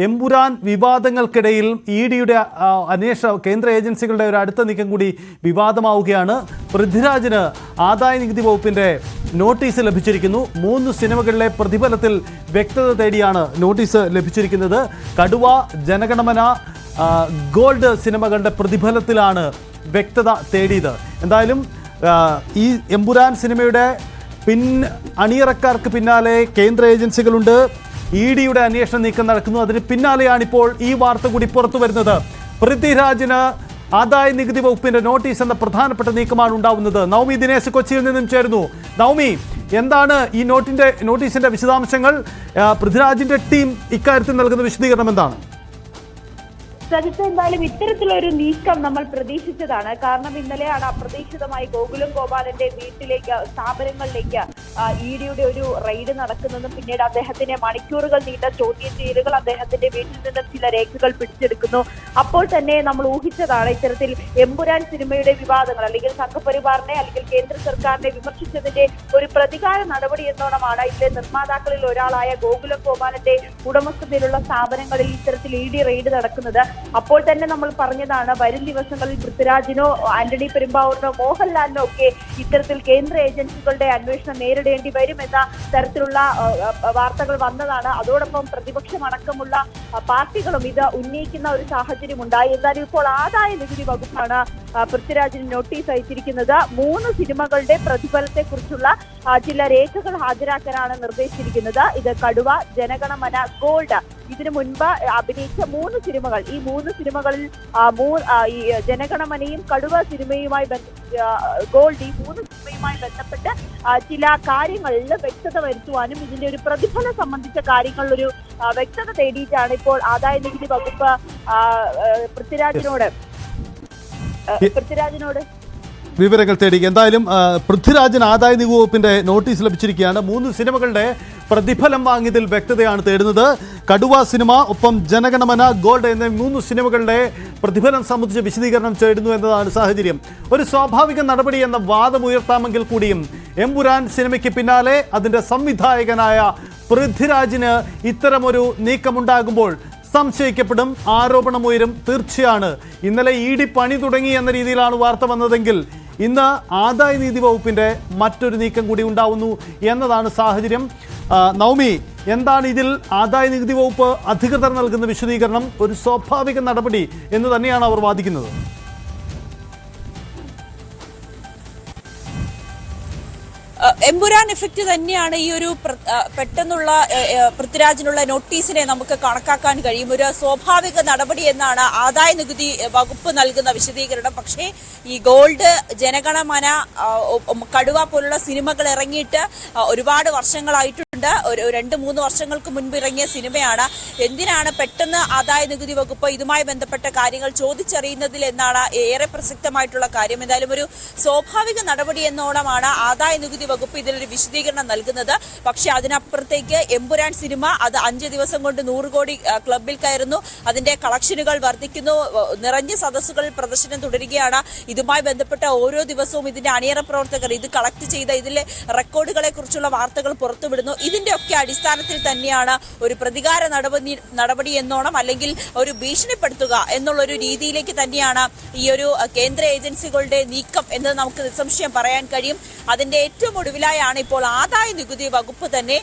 എമ്പുരാൻ വിവാദങ്ങൾക്കിടയിൽ ഇഡിയുടെ കേന്ദ്ര ഏജൻസികളുടെ ഒരു അടുത്ത നീക്കം കൂടി വിവാദമാവുകയാണ്. പൃഥ്വിരാജിന് ആദായ നികുതി വകുപ്പിന്റെ നോട്ടീസ് ലഭിച്ചിരിക്കുന്നു. 3 സിനിമകളിലെ പ്രതിഫലത്തിൽ വ്യക്തത തേടിയാണ് നോട്ടീസ് ലഭിച്ചിരിക്കുന്നത്. കടുവ, ജനഗണമന, ഗോൾഡ് സിനിമകളുടെ പ്രതിഫലത്തിലാണ് വ്യക്തത തേടിയത്. എന്തായാലും ഈ എമ്പുരാൻ സിനിമയുടെ അണിയറക്കാർക്ക് പിന്നാലെ കേന്ദ്ര ഏജൻസികളുണ്ട്. ഇഡിയുടെ അന്വേഷണ നീക്കം നടക്കുന്നു. അതിന് പിന്നാലെയാണിപ്പോൾ ഈ വാർത്ത കൂടി പുറത്തു വരുന്നത്. പൃഥ്വിരാജിന് ആദായ നികുതി വകുപ്പിന്റെ നോട്ടീസ് എന്ന പ്രധാനപ്പെട്ട നീക്കമാണ് ഉണ്ടാവുന്നത്. നവമി ദിനേശ് കൊച്ചിയിൽ നിന്നും ചേരുന്നു. നവമി, എന്താണ് ഈ നോട്ടീസിന്റെ വിശദാംശങ്ങൾ? പൃഥ്വിരാജിന്റെ ടീം ഇക്കാര്യത്തിൽ നൽകുന്ന വിശദീകരണം എന്താണ്? സജിത്ത്, എന്തായാലും ഇത്തരത്തിലൊരു നീക്കം നമ്മൾ പ്രതീക്ഷിച്ചതാണ്. കാരണം ഇന്നലെയാണ് അപ്രതീക്ഷിതമായി ഗോകുലം ഗോപാലന്റെ വീട്ടിലേക്ക്, സ്ഥാപനങ്ങളിലേക്ക് ഇഡിയുടെ ഒരു റെയ്ഡ് നടക്കുന്നതും പിന്നീട് അദ്ദേഹത്തിന്റെ മണിക്കൂറുകൾ നീണ്ട ചോദ്യം ചെയ്യലുകൾ, അദ്ദേഹത്തിന്റെ വീട്ടിൽ നിന്ന് ചില രേഖകൾ പിടിച്ചെടുക്കുന്നു. അപ്പോൾ തന്നെ നമ്മൾ ഊഹിച്ചതാണ് ഇത്തരത്തിൽ എമ്പുരാൻ സിനിമയുടെ വിവാദങ്ങൾ അല്ലെങ്കിൽ സംഘപരിവാറിനെ അല്ലെങ്കിൽ കേന്ദ്ര സർക്കാരിനെ വിമർശിച്ചതിന്റെ ഒരു പ്രതികാര നടപടി എന്നോണമാണ് ഇതിലെ നിർമ്മാതാക്കളിൽ ഒരാളായ ഗോകുലം ഗോപാലന്റെ ഉടമസ്ഥതയിലുള്ള സ്ഥാപനങ്ങളിൽ ഇത്തരത്തിൽ ഇഡി റെയ്ഡ് നടക്കുന്നത്. അപ്പോൾ തന്നെ നമ്മൾ പറഞ്ഞതാണ്, വരും ദിവസങ്ങളിൽ പൃഥ്വിരാജിനോ ആന്റണി പെരുമ്പാവൂരിനോ മോഹൻലാലിനോ ഒക്കെ ഇത്തരത്തിൽ കേന്ദ്ര ഏജൻസികളുടെ അന്വേഷണം നേരിടേണ്ടി വരുമെന്ന തരത്തിലുള്ള വാർത്തകൾ വന്നതാണ്. അതോടൊപ്പം പ്രതിപക്ഷമടക്കമുള്ള പാർട്ടികളും ഇത് ഉന്നയിക്കുന്ന ഒരു സാഹചര്യം ഉണ്ടായി. എന്നാലും ഇപ്പോൾ ആദായ നികുതി വകുപ്പാണ് പൃഥ്വിരാജിന് നോട്ടീസ് അയച്ചിരിക്കുന്നത്. 3 സിനിമകളുടെ പ്രതിഫലത്തെ കുറിച്ചുള്ള ചില രേഖകൾ ഹാജരാക്കാനാണ് നിർദ്ദേശിച്ചിരിക്കുന്നത്. ഇത് കടുവ, ജനഗണമന, ഗോൾഡ്. ഇതിനു മുൻപ് അഭിനയിച്ച 3 സിനിമകൾ, ഈ 3 സിനിമകളിൽ ഈ ജനഗണമനയും കടുവ സിനിമയുമായി ഗോൾഡ്, ഈ 3 സിനിമയുമായി ബന്ധപ്പെട്ട് ചില കാര്യങ്ങളിൽ വ്യക്തത വരുത്തുവാനും ഇതിന്റെ ഒരു പ്രതിഫലം സംബന്ധിച്ച കാര്യങ്ങളിലൊരു വ്യക്തത തേടിയിട്ടാണ് ഇപ്പോൾ ആദായ നികുതി വകുപ്പ് പൃഥ്വിരാജിനോട് വിവരങ്ങൾ തേടി. എന്തായാലും പൃഥ്വിരാജിന് ആദായ നികുതി വകുപ്പിന്റെ നോട്ടീസ് ലഭിച്ചിരിക്കുകയാണ്. 3 സിനിമകളുടെ പ്രതിഫലം വാങ്ങിയതിൽ വ്യക്തതയാണ് തേടുന്നത്. കടുവ സിനിമ, ഒപ്പം ജനഗണമന, ഗോൾഡ് എന്നീ 3 സിനിമകളുടെ പ്രതിഫലം സംബന്ധിച്ച് വിശദീകരണം തേടുന്നു എന്നതാണ് സാഹചര്യം. ഒരു സ്വാഭാവിക നടപടി എന്ന വാദമുയർത്താമെങ്കിൽ കൂടിയും എമ്പുരാൻ സിനിമയ്ക്ക് പിന്നാലെ അതിന്റെ സംവിധായകനായ പൃഥ്വിരാജിന് ഇത്തരമൊരു നീക്കമുണ്ടാകുമ്പോൾ സംശയിക്കപ്പെടും, ആരോപണമുയരും. തീർച്ചയാണ് ഇന്നലെ ഇഡി പണി തുടങ്ങി എന്ന രീതിയിലാണ് വാർത്ത വന്നതെങ്കിൽ ഇന്ന് ആദായ നികുതി വകുപ്പിന്റെ മറ്റൊരു നീക്കം കൂടി ഉണ്ടാവുന്നു എന്നതാണ് സാഹചര്യം. നവമി, എന്താണ് ഇതിൽ ആദായ നികുതി വകുപ്പ് അധികൃതർ നൽകുന്ന വിശദീകരണം? ഒരു സ്വാഭാവിക നടപടി എന്ന് തന്നെയാണ് അവർ വാദിക്കുന്നത്. എമ്പുരാൻ എഫക്റ്റ് തന്നെയാണ് ഈ ഒരു പെട്ടെന്നുള്ള പൃഥ്വിരാജിനുള്ള നോട്ടീസിനെ നമുക്ക് കണക്കാക്കാൻ കഴിയും. ഒരു സ്വാഭാവിക നടപടി എന്നാണ് ആദായ നികുതി വകുപ്പ് നൽകുന്ന വിശദീകരണം. പക്ഷേ ഈ ഗോൾഡ്, ജനഗണമന, കടുവ പോലുള്ള സിനിമകൾ ഇറങ്ങിയിട്ട് ഒരുപാട് വർഷങ്ങളായിട്ടുണ്ട്. ഒരു 2-3 വർഷങ്ങൾക്ക് മുൻപ് ഇറങ്ങിയ സിനിമയാണ്. എന്തിനാണ് പെട്ടെന്ന് ആദായ നികുതി വകുപ്പ് ഇതുമായി ബന്ധപ്പെട്ട കാര്യങ്ങൾ ചോദിച്ചറിയുന്നതിൽ എന്നാണ് ഏറെ പ്രസക്തമായിട്ടുള്ള കാര്യം. എന്തായാലും ഒരു സ്വാഭാവിക നടപടി എന്നോണമാണ് ആദായ നികുതി വകുപ്പ് ഇതിലൊരു വിശദീകരണം നൽകുന്നത്. പക്ഷെ അതിനപ്പുറത്തേക്ക് എമ്പുരാൻ സിനിമ അത് 5 ദിവസം കൊണ്ട് 100 കോടി ക്ലബിൽ കയറുന്നു. അതിന്റെ കളക്ഷനുകൾ വർദ്ധിക്കുന്നു. നിറഞ്ഞ സദസ്സുകളിൽ പ്രദർശനം തുടരുകയാണ്. ഇതുമായി ബന്ധപ്പെട്ട ഓരോ ദിവസവും ഇതിന്റെ അണിയറ പ്രവർത്തകർ ഇത് കളക്ട് ചെയ്ത ഇതിലെ റെക്കോർഡുകളെ കുറിച്ചുള്ള വാർത്തകൾ പുറത്തുവിടുന്നു. ഇതിന്റെ ഒക്കെ അടിസ്ഥാനത്തിൽ തന്നെയാണ് ഒരു പ്രതികാര നടപടി എന്നോണം അല്ലെങ്കിൽ ഒരു ഭീഷണിപ്പെടുത്തുക എന്നുള്ളൊരു രീതിയിലേക്ക് തന്നെയാണ് ഈ ഒരു കേന്ദ്ര ഏജൻസികളുടെ നീക്കം എന്ന് നമുക്ക് നിസ്സംശയം പറയാൻ കഴിയും. അതിന്റെ ഏറ്റവും ഒടുവിലായാണ് ഇപ്പോൾ ആദായ നികുതി വകുപ്പ് തന്നെ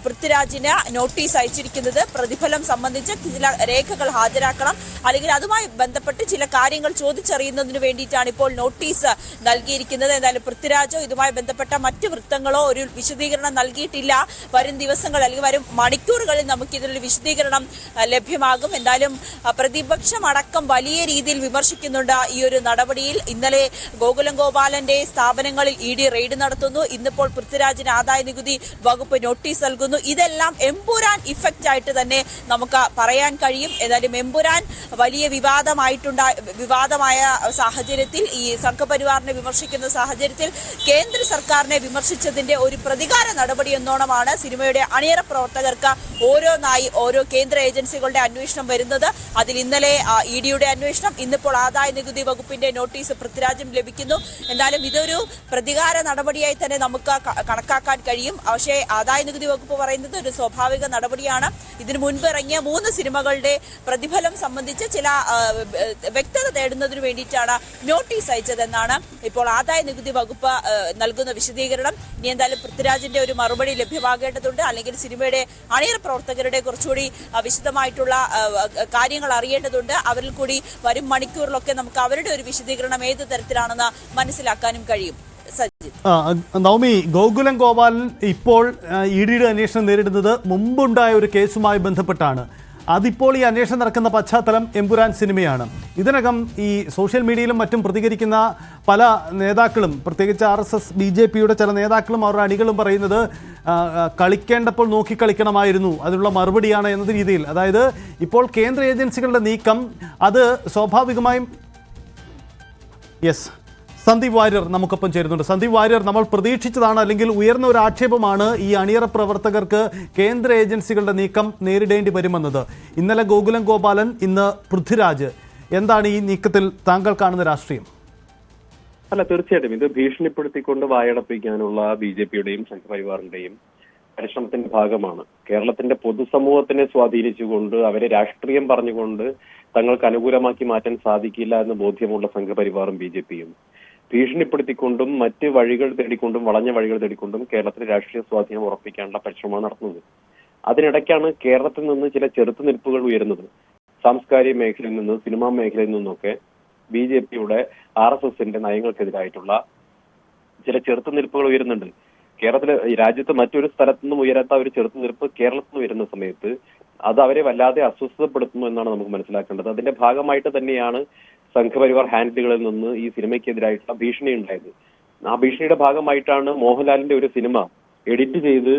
പൃഥ്വിരാജിന് നോട്ടീസ് അയച്ചിരിക്കുന്നത്. പ്രതിഫലം സംബന്ധിച്ച് ചില രേഖകൾ ഹാജരാക്കണം, അല്ലെങ്കിൽ അതുമായി ബന്ധപ്പെട്ട് ചില കാര്യങ്ങൾ ചോദിച്ചറിയുന്നതിന് വേണ്ടിയിട്ടാണ് ഇപ്പോൾ നോട്ടീസ് നൽകിയിരിക്കുന്നത്. എന്തായാലും പൃഥ്വിരാജോ ഇതുമായി ബന്ധപ്പെട്ട മറ്റ് വൃത്തങ്ങളോ ഒരു വിശദീകരണം നൽകിയിട്ടില്ല. വരും ദിവസങ്ങൾ അല്ലെങ്കിൽ വരും മണിക്കൂറുകളിൽ നമുക്ക് ഇതിലൊരു വിശദീകരണം ലഭ്യമാകും. എന്തായാലും പ്രതിപക്ഷം അടക്കം വലിയ രീതിയിൽ വിമർശിക്കുന്നുണ്ട് ഈ ഒരു നടപടിയിൽ. ഇന്നലെ ഗോകുലം ഗോപാലന്റെ സ്ഥാപനങ്ങളിൽ ഇഡി റെയ്ഡ് നടത്തുന്നു. ഇന്നിപ്പോൾ പൃഥ്വിരാജിന് ആദായ നികുതി വകുപ്പ് നോട്ടീസ് നൽകുന്നു. ഇതെല്ലാം എമ്പുരാൻ ഇഫക്റ്റ് ആയിട്ട് തന്നെ നമുക്ക് പറയാൻ കഴിയും. ഏതായാലും എമ്പുരാൻ വലിയ വിവാദമായ സാഹചര്യത്തിൽ, ഈ സംഘപരിവാറിനെ വിമർശിക്കുന്ന സാഹചര്യത്തിൽ കേന്ദ്ര സർക്കാരിനെ വിമർശിച്ചതിന്റെ ഒരു പ്രതികാര നടപടി എന്നോണമാണ് സിനിമയുടെ അണിയറ പ്രവർത്തകർക്ക് ഓരോന്നായി ഓരോ കേന്ദ്ര ഏജൻസികളുടെ അന്വേഷണം വരുന്നത്. അതിൽ ഇന്നലെ ഇഡിയുടെ അന്വേഷണം, ഇന്നിപ്പോൾ ആദായ നികുതി വകുപ്പിന്റെ നോട്ടീസ് പൃഥ്വിരാജിന് ലഭിക്കുന്നു. എന്നാലും ഇതൊരു പ്രതികാര നടപടിയായി തന്നെ നമുക്ക് കണക്കാക്കാൻ കഴിയും. പക്ഷേ ആദായ നികുതി വകുപ്പ് പറയുന്നത് ഒരു സ്വാഭാവിക നടപടിയാണ്. ഇതിനു മുൻപ് ഇറങ്ങിയ 3 സിനിമകളുടെ പ്രതിഫലം സംബന്ധിച്ച് ചില വ്യക്തത തേടുന്നതിന് വേണ്ടിയിട്ടാണ് നോട്ടീസ് അയച്ചതെന്നാണ് ഇപ്പോൾ ആദായ നികുതി വകുപ്പ് നൽകുന്ന വിശദീകരണം. ഇനി എന്തായാലും പൃഥ്വിരാജിന്റെ ഒരു മറുപടി ലഭ്യമാകേണ്ടതുണ്ട്. അല്ലെങ്കിൽ സിനിമയുടെ അണിയറ പ്രവർത്തകരുടെ കുറച്ചുകൂടി വിശദമായിട്ടുള്ള കാര്യങ്ങൾ അറിയേണ്ടതുണ്ട്. അവരിൽ കൂടി വരും മണിക്കൂറിലൊക്കെ നമുക്ക് അവരുടെ ഒരു വിശദീകരണം ഏത് തരത്തിലാണെന്ന് മനസ്സിലാക്കാനും കഴിയും. നവമി, ഗോകുലം ഗോപാലൻ ഇപ്പോൾ ഇഡിയുടെ അന്വേഷണം നേരിടുന്നത് മുമ്പുണ്ടായ ഒരു കേസുമായി ബന്ധപ്പെട്ടാണ്. അതിപ്പോൾ ഈ അന്വേഷണം നടക്കുന്ന പശ്ചാത്തലം എമ്പുരാൻ സിനിമയാണ്. ഇതിനകം ഈ സോഷ്യൽ മീഡിയയിലും മറ്റും പ്രതികരിക്കുന്ന പല നേതാക്കളും, പ്രത്യേകിച്ച് RSS BJPയുടെ ചില നേതാക്കളും അവരുടെ അണികളും പറയുന്നത് കളിക്കേണ്ടപ്പോൾ നോക്കി കളിക്കണമായിരുന്നു, അതിനുള്ള മറുപടിയാണ് എന്ന രീതിയിൽ. അതായത് ഇപ്പോൾ കേന്ദ്ര ഏജൻസികളുടെ നീക്കം അത് സ്വാഭാവികമായും സന്ദീപ് വാര്യർ നമുക്കൊപ്പം ചേരുന്നുണ്ട്. സന്ദീപ് വാര്യർ, നമ്മൾ പ്രതീക്ഷിച്ചതാണ്, അല്ലെങ്കിൽ ഉയർന്ന ഒരു ആക്ഷേപമാണ് ഈ അണിയറ പ്രവർത്തകർക്ക് കേന്ദ്ര ഏജൻസികളുടെ നീക്കം നേരിടേണ്ടി വരുമെന്നത്. ഇന്നലെ ഗോകുലം ഗോപാലൻ, ഇന്ന് പൃഥ്വിരാജ്. എന്താണ് ഈ നീക്കത്തിൽ താങ്കൾ കാണുന്ന രാഷ്ട്രീയം? അല്ല, തീർച്ചയായിട്ടും ഇത് ഭീഷണിപ്പെടുത്തിക്കൊണ്ട് വായടപ്പിക്കാനുള്ള BJPയുടെയും സംഘപരിവാറിന്റെയും പരിശ്രമത്തിന്റെ ഭാഗമാണ്. കേരളത്തിന്റെ പൊതുസമൂഹത്തിനെ സ്വാധീനിച്ചുകൊണ്ട് അവരെ രാഷ്ട്രീയം പറഞ്ഞുകൊണ്ട് തങ്ങൾക്ക് അനുകൂലമാക്കി മാറ്റാൻ സാധിക്കില്ല എന്ന് ബോധ്യമുള്ള സംഘപരിവാറും BJPയും ഭീഷണിപ്പെടുത്തിക്കൊണ്ടും മറ്റ് വഴികൾ തേടിക്കൊണ്ടും വളഞ്ഞ വഴികൾ തേടിക്കൊണ്ടും കേരളത്തിലെ രാഷ്ട്രീയ സ്വാധീനം ഉറപ്പിക്കാനുള്ള പരിശ്രമമാണ് നടത്തുന്നത്. അതിനിടയ്ക്കാണ് കേരളത്തിൽ നിന്ന് ചില ചെറുത്തുനിൽപ്പുകൾ ഉയരുന്നത്. സാംസ്കാരിക മേഖലയിൽ നിന്ന്, സിനിമാ മേഖലയിൽ നിന്നൊക്കെ BJPയുടെ RSSന്റെ നയങ്ങൾക്കെതിരായിട്ടുള്ള ചില ചെറുത്തുനിൽപ്പുകൾ ഉയരുന്നുണ്ട്. കേരളത്തിലെ രാജ്യത്ത് മറ്റൊരു സ്ഥലത്തു നിന്നും ഉയരാത്ത ഒരു ചെറുത്തുനിൽപ്പ് കേരളത്തിൽ നിന്ന് വരുന്ന സമയത്ത് അത് അവരെ വല്ലാതെ അസ്വസ്ഥപ്പെടുത്തുന്നു എന്നാണ് നമുക്ക് മനസ്സിലാക്കേണ്ടത്. അതിന്റെ ഭാഗമായിട്ട് തന്നെയാണ് സംഘപരിവാർ ഹാൻഡിലുകളിൽ നിന്ന് ഈ സിനിമയ്ക്കെതിരായിട്ടുള്ള ഭീഷണി ഉണ്ടായത്. ആ ഭീഷണിയുടെ ഭാഗമായിട്ടാണ് മോഹൻലാലിന്റെ ഒരു സിനിമ എഡിറ്റ് ചെയ്ത്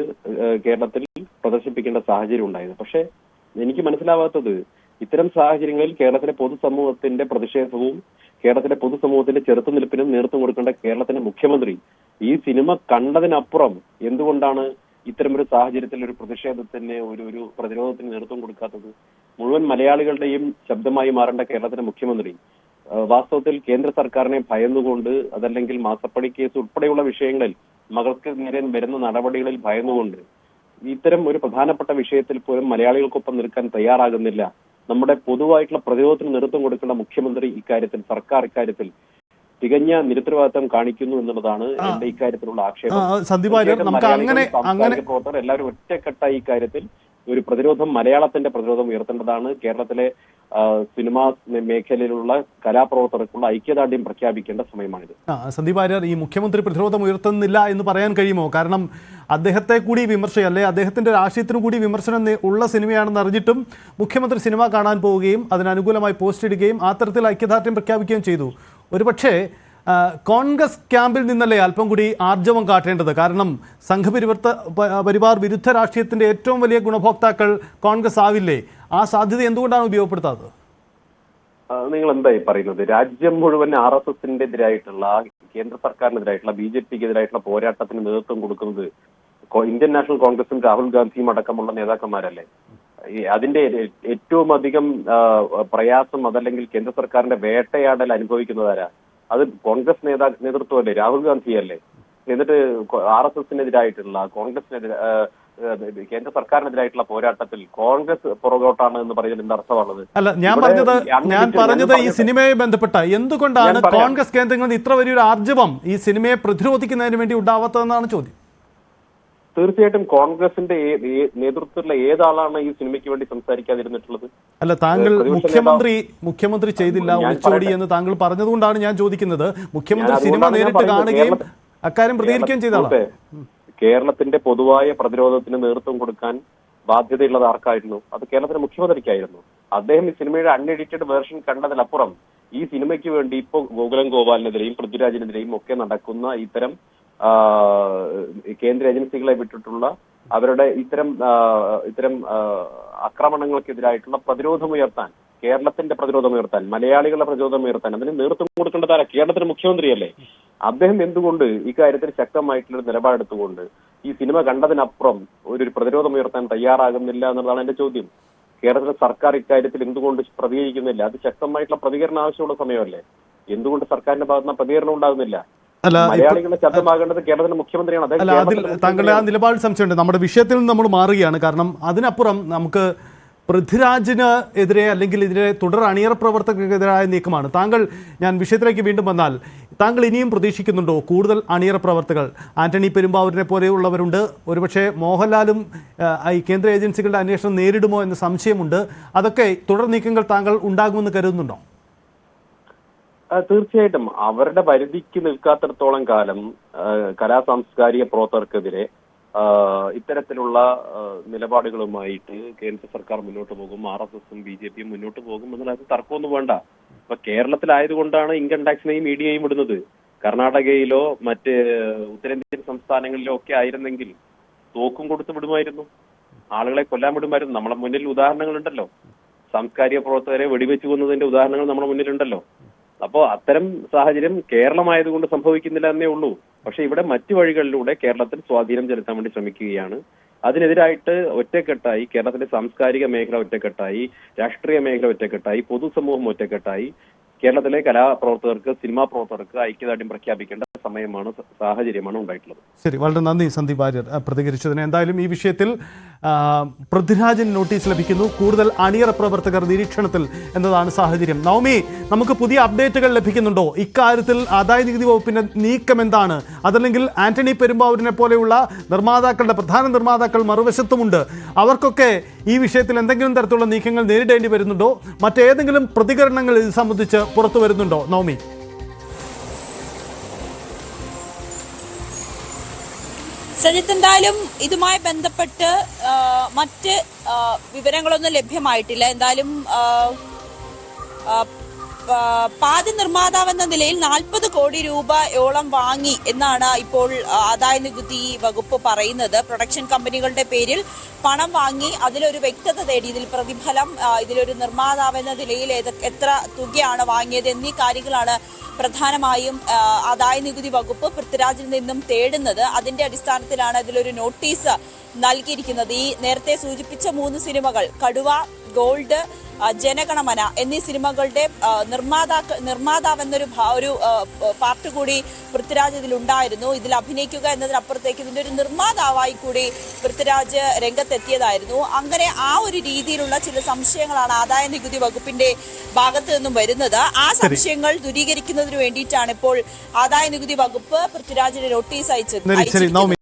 കേരളത്തിൽ പ്രദർശിപ്പിക്കേണ്ട സാഹചര്യം ഉണ്ടായത്. പക്ഷെ എനിക്ക് മനസ്സിലാവാത്തത്, ഇത്തരം സാഹചര്യങ്ങളിൽ കേരളത്തിലെ പൊതുസമൂഹത്തിന്റെ പ്രതിഷേധവും കേരളത്തിലെ പൊതുസമൂഹത്തിന്റെ ചെറുത്തുനിൽപ്പിനും നേതൃത്വം കൊടുക്കേണ്ട കേരളത്തിന്റെ മുഖ്യമന്ത്രി ഈ സിനിമ കണ്ടതിനപ്പുറം എന്തുകൊണ്ടാണ് ഇത്തരമൊരു സാഹചര്യത്തിൽ ഒരു പ്രതിഷേധത്തിന്, ഒരു പ്രതിരോധത്തിന് നേതൃത്വം കൊടുക്കാത്തത്? മുഴുവൻ മലയാളികളുടെയും ശബ്ദമായി മാറേണ്ട കേരളത്തിന്റെ മുഖ്യമന്ത്രി വാസ്തവത്തിൽ കേന്ദ്ര സർക്കാരിനെ ഭയന്നുകൊണ്ട്, അതല്ലെങ്കിൽ മാസപ്പടി കേസ് ഉൾപ്പെടെയുള്ള വിഷയങ്ങളിൽ മകൾക്ക് നേരെ വരുന്ന നടപടികളിൽ ഭയന്നുകൊണ്ട് ഇത്തരം ഒരു പ്രധാനപ്പെട്ട വിഷയത്തിൽ പോലും മലയാളികൾക്കൊപ്പം നിൽക്കാൻ തയ്യാറാകുന്നില്ല. നമ്മുടെ പൊതുവായിട്ടുള്ള പ്രതിരോധത്തിന് നേതൃത്വം കൊടുക്കേണ്ട മുഖ്യമന്ത്രി ഇക്കാര്യത്തിൽ, സർക്കാർ ഇക്കാര്യത്തിൽ തികഞ്ഞ നിരുത്തരവാദിത്വം കാണിക്കുന്നു എന്നുള്ളതാണ് എന്റെ ഇക്കാര്യത്തിലുള്ള ആക്ഷേപം. പ്രവർത്തകർ എല്ലാവരും ഒറ്റക്കെട്ടായി ഇക്കാര്യത്തിൽ ഒരു പ്രതിരോധം, മലയാളത്തിന്റെ പ്രതിരോധം ഉയർത്തേണ്ടതാണ്. കേരളത്തിലെ സിനിമാ മേഖലയിലുള്ള കലാപ്രവർത്തകർക്കുള്ള ഐക്യദാർഢ്യം പ്രഖ്യാപിക്കേണ്ട സമയമാണിത്. സന്ദീപ് വാര്യർ, ഈ മുഖ്യമന്ത്രി പ്രതിരോധം ഉയർത്തുന്നില്ല എന്ന് പറയാൻ കഴിയുമോ? കാരണം അദ്ദേഹത്തെ കൂടി വിമർശനം, അല്ലെ അദ്ദേഹത്തിന്റെ രാഷ്ട്രീയത്തിനു കൂടി വിമർശനം ഉള്ള സിനിമയാണെന്ന് അറിഞ്ഞിട്ടും മുഖ്യമന്ത്രി സിനിമ കാണാൻ പോവുകയും അതിനനുകൂലമായി പോസ്റ്റ് ഇടുകയും ആ തരത്തിൽ ഐക്യദാർഢ്യം പ്രഖ്യാപിക്കുകയും ചെയ്തു. ഒരുപക്ഷേ കോൺഗ്രസ് ക്യാമ്പിൽ നിന്നല്ലേ അല്പം കൂടി ആർജവം കാട്ടേണ്ടത്? കാരണം സംഘപരിവാർ വിരുദ്ധ രാഷ്ട്രീയത്തിന്റെ ഏറ്റവും വലിയ ഗുണഭോക്താക്കൾ കോൺഗ്രസ് ആവില്ലേ? ആ സാധ്യത എന്തുകൊണ്ടാണ് ഉപയോഗപ്പെടുത്താത്തത്? നിങ്ങൾ എന്തായി പറയുന്നത്? രാജ്യം മുഴുവൻ RSSന്റെ എതിരായിട്ടുള്ള, കേന്ദ്ര സർക്കാരിനെതിരായിട്ടുള്ള, BJPക്കെതിരായിട്ടുള്ള പോരാട്ടത്തിന് നേതൃത്വം കൊടുക്കുന്നത് ഇന്ത്യൻ നാഷണൽ കോൺഗ്രസും രാഹുൽ ഗാന്ധിയും അടക്കമുള്ള നേതാക്കന്മാരല്ലേ? അതിന്റെ ഏറ്റവും അധികം പ്രയാസം, അതല്ലെങ്കിൽ കേന്ദ്ര സർക്കാരിന്റെ വേട്ടയാടൽ അനുഭവിക്കുന്നതാരാ? അത് കോൺഗ്രസ് നേതൃത്വമല്ലേ, രാഹുൽ ഗാന്ധിയല്ലേ? എന്നിട്ട് RSSനെതിരായിട്ടുള്ള, കോൺഗ്രസിനെതിരെ, കേന്ദ്ര സർക്കാരിനെതിരായിട്ടുള്ള പോരാട്ടത്തിൽ കോൺഗ്രസ് പുറകോട്ടാണ് എന്ന് പറയുന്നത് എന്താ അർത്ഥമാണത്? അല്ല, ഞാൻ പറഞ്ഞത് ഈ സിനിമയെ ബന്ധപ്പെട്ട എന്തുകൊണ്ടാണ് കോൺഗ്രസ് കേന്ദ്രങ്ങളിൽ ഇത്ര വലിയൊരു ആർജവം ഈ സിനിമയെ പ്രതിരോധിക്കുന്നതിന് വേണ്ടി ഉണ്ടാവാത്തതെന്നാണ് ചോദ്യം. തീർച്ചയായിട്ടും കോൺഗ്രസിന്റെ നേതൃത്വത്തിലുള്ള ഏതാളാണ് ഈ സിനിമയ്ക്ക് വേണ്ടി സംസാരിക്കാതിരുന്നിട്ടുള്ളത്? അല്ല, താങ്കൾ മുഖ്യമന്ത്രി ചെയ്തില്ല, ഒളിച്ചോടി എന്ന് താങ്കൾ പറഞ്ഞതുകൊണ്ടാണ് ഞാൻ ചോദിക്കുന്നത്. മുഖ്യമന്ത്രി സിനിമ നേരിട്ട് കാണുകയും അക്കാര്യം പ്രതികരിക്കുകയും ചെയ്താണ്. കേരളത്തിന്റെ പൊതുവായ പ്രതിരോധത്തിന് നേതൃത്വം കൊടുക്കാൻ ബാധ്യതയുള്ളത് ആർക്കായിരുന്നു? അത് കേരളത്തിന്റെ മുഖ്യമന്ത്രിക്കായിരുന്നു. അദ്ദേഹം ഈ സിനിമയുടെ അൺഎഡിറ്റഡ് വേർഷൻ കണ്ടതിനപ്പുറം ഈ സിനിമയ്ക്ക് വേണ്ടി ഇപ്പോൾ ഗോകുലം ഗോപാലിനെതിരെയും പൃഥ്വിരാജിനെതിരെയും ഒക്കെ നടക്കുന്ന ഇത്തരം കേന്ദ്ര ഏജൻസികളെ വിട്ടിട്ടുള്ള അവരുടെ ഇത്തരം ആക്രമണങ്ങൾക്കെതിരായിട്ടുള്ള പ്രതിരോധമുയർത്താൻ, കേരളത്തിന്റെ പ്രതിരോധമുയർത്താൻ, മലയാളികളുടെ പ്രതിരോധമുയർത്താൻ അതിന് നേതൃത്വം കൊടുക്കേണ്ടതാരാ? കേരളത്തിന്റെ മുഖ്യമന്ത്രിയല്ലേ? അദ്ദേഹം എന്തുകൊണ്ട് ഇക്കാര്യത്തിൽ ശക്തമായിട്ടുള്ള നിലപാടെടുത്തുകൊണ്ട് ഈ സിനിമ കണ്ടതിനപ്പുറം ഒരു പ്രതിരോധം ഉയർത്താൻ തയ്യാറാകുന്നില്ല എന്നുള്ളതാണ് എന്റെ ചോദ്യം. കേരളത്തിലെ സർക്കാർ ഇക്കാര്യത്തിൽ എന്തുകൊണ്ട് പ്രതികരിക്കുന്നില്ല? അത് ശക്തമായിട്ടുള്ള പ്രതികരണം ആവശ്യമുള്ള സമയമല്ലേ? എന്തുകൊണ്ട് സർക്കാരിന്റെ ഭാഗത്തുനിന്ന് പ്രതികരണം ഉണ്ടാകുന്നില്ല? മലയാളികളുടെ ശബ്ദമാകേണ്ടത് കേരളത്തിന്റെ മുഖ്യമന്ത്രിയാണ്. അല്ല, അതിൽ താങ്കളുടെ ആ നിലപാട് സംശയമുണ്ട്. നമ്മുടെ വിഷയത്തിൽ നിന്ന് നമ്മൾ മാറുകയാണ്. കാരണം അതിനപ്പുറം നമുക്ക് പൃഥ്വിരാജിന് എതിരെ അല്ലെങ്കിൽ ഇതിലെ തുടർ അണിയറ പ്രവർത്തകർക്കെതിരായ നീക്കമാണ്. ഞാൻ വിഷയത്തിലേക്ക് വീണ്ടും വന്നാൽ, താങ്കൾ ഇനിയും പ്രതീക്ഷിക്കുന്നുണ്ടോ കൂടുതൽ അണിയറ പ്രവർത്തകർ? ആന്റണി പെരുമ്പാവൂരിനെ പോലെയുള്ളവരുണ്ട്. ഒരുപക്ഷെ മോഹൻലാലും ഈ കേന്ദ്ര ഏജൻസികളുടെ അന്വേഷണം നേരിടുമോ എന്ന സംശയമുണ്ട്. അതൊക്കെ തുടർ നീക്കങ്ങൾ താങ്കൾ ഉണ്ടാകുമെന്ന് കരുതുന്നുണ്ടോ? തീർച്ചയായിട്ടും അവരുടെ പരിധിക്ക് നിൽക്കാത്തിടത്തോളം കാലം കലാസാംസ്കാരിക പ്രവർത്തകർക്കെതിരെ ഇത്തരത്തിലുള്ള നിലപാടുകളുമായിട്ട് കേന്ദ്ര സർക്കാർ മുന്നോട്ട് പോകും, RSSും BJPയും മുന്നോട്ട് പോകും എന്നുള്ളത് തർക്കമൊന്നും വേണ്ട. ഇപ്പൊ കേരളത്തിലായതുകൊണ്ടാണ് ഇൻകം ടാക്സിനെയും EDയെയും വിടുന്നത്. കർണാടകയിലോ മറ്റ് ഉത്തരേന്ത്യൻ സംസ്ഥാനങ്ങളിലോ ഒക്കെ ആയിരുന്നെങ്കിൽ തോക്കും കൊടുത്ത് വിടുമായിരുന്നു, ആളുകളെ കൊല്ലാൻ വിടുമായിരുന്നു. നമ്മളെ മുന്നിൽ ഉദാഹരണങ്ങളുണ്ടല്ലോ. സാംസ്കാരിക പ്രവർത്തകരെ വെടിവെച്ചു കൊന്നതിന്റെ ഉദാഹരണങ്ങൾ നമ്മുടെ മുന്നിലുണ്ടല്ലോ. അപ്പോ അത്തരം സാഹചര്യം കേരളമായതുകൊണ്ട് സംഭവിക്കുന്നില്ല എന്നേ ഉള്ളൂ. പക്ഷെ ഇവിടെ മറ്റു വഴികളിലൂടെ കേരളത്തിൽ സ്വാധീനം ചെലുത്താൻ വേണ്ടി ശ്രമിക്കുകയാണ്. അതിനെതിരായിട്ട് ഒറ്റക്കെട്ടായി കേരളത്തിലെ സാംസ്കാരിക മേഖല ഒറ്റക്കെട്ടായി, രാഷ്ട്രീയ മേഖല ഒറ്റക്കെട്ടായി, പൊതുസമൂഹം ഒറ്റക്കെട്ടായി കേരളത്തിലെ കലാപ്രവർത്തകർക്ക്, സിനിമാ പ്രവർത്തകർക്ക് ഐക്യദാർഢ്യം പ്രഖ്യാപിക്കേണ്ട സമയമാണ്, സാഹചര്യമാണ് ഉണ്ടായിട്ടുള്ളത്. ശരി, വളരെ നന്ദി സന്ദീപ് വാര്യർ പ്രതികരിച്ചതിന്. എന്തായാലും ഈ വിഷയത്തിൽ പൃഥ്വിരാജിന് നോട്ടീസ് ലഭിക്കുന്നു. കൂടുതൽ അണിയറ പ്രവർത്തകർ നിരീക്ഷണത്തിൽ എന്നതാണ് സാഹചര്യം. നവമി, നമുക്ക് പുതിയ അപ്ഡേറ്റുകൾ ലഭിക്കുന്നുണ്ടോ ഇക്കാര്യത്തിൽ? ആദായ നികുതി വകുപ്പിന്റെ നീക്കം എന്താണ്? അതല്ലെങ്കിൽ ആന്റണി പെരുമ്പാവൂരിനെ പോലെയുള്ള നിർമ്മാതാക്കളുടെ പ്രധാന നിർമ്മാതാക്കൾ മറുവശത്തുമുണ്ട്. അവർക്കൊക്കെ ഈ വിഷയത്തിൽ എന്തെങ്കിലും തരത്തിലുള്ള നീക്കങ്ങൾ നേരിടേണ്ടി വരുന്നുണ്ടോ? മറ്റേതെങ്കിലും പ്രതികരണങ്ങൾ ഇത് സംബന്ധിച്ച് പുറത്തു വരുന്നുണ്ടോ നവമി? സജിത്ത്, എന്തായാലും ഇതുമായി ബന്ധപ്പെട്ട് മറ്റ് വിവരങ്ങളൊന്നും ലഭ്യമായിട്ടില്ല. എന്തായാലും പാതി നിർമ്മാതാവെന്ന നിലയിൽ 40 കോടി രൂപയോളം വാങ്ങി എന്നാണ് ഇപ്പോൾ ആദായ നികുതി വകുപ്പ് പറയുന്നത്. പ്രൊഡക്ഷൻ കമ്പനികളുടെ പേരിൽ പണം വാങ്ങി അതിലൊരു വ്യക്തത തേടി, ഇതിൽ പ്രതിഫലം, ഇതിലൊരു നിർമ്മാതാവെന്ന നിലയിൽ എത്ര തുകയാണ് വാങ്ങിയത് എന്നീ കാര്യങ്ങളാണ് പ്രധാനമായും ആദായ നികുതി വകുപ്പ് പൃഥ്വിരാജിൽ നിന്നും തേടുന്നത്. അതിന്റെ അടിസ്ഥാനത്തിലാണ് ഇതിലൊരു നോട്ടീസ് നൽകിയിരിക്കുന്നത്. ഈ നേരത്തെ സൂചിപ്പിച്ച 3 സിനിമകൾ, കടുവ, ഗോൾഡ്, ജനഗണമന എന്നീ സിനിമകളുടെ നിർമ്മാതാവെന്നൊരു പാർട്ട് കൂടി പൃഥ്വിരാജ് ഇതിലുണ്ടായിരുന്നു. ഇതിൽ അഭിനയിക്കുക എന്നതിനപ്പുറത്തേക്ക് ഇതിന്റെ ഒരു നിർമ്മാതാവായി കൂടി പൃഥ്വിരാജ് രംഗത്തെത്തിയതായിരുന്നു. അങ്ങനെ ആ ഒരു രീതിയിലുള്ള ചില സംശയങ്ങളാണ് ആദായ നികുതി വകുപ്പിന്റെ ഭാഗത്ത് നിന്നും വരുന്നത്. ആ സംശയങ്ങൾ ദൂരീകരിക്കുന്നതിന് വേണ്ടിയിട്ടാണ് ഇപ്പോൾ ആദായ നികുതി വകുപ്പ് പൃഥ്വിരാജിന് നോട്ടീസ് അയച്ചത്.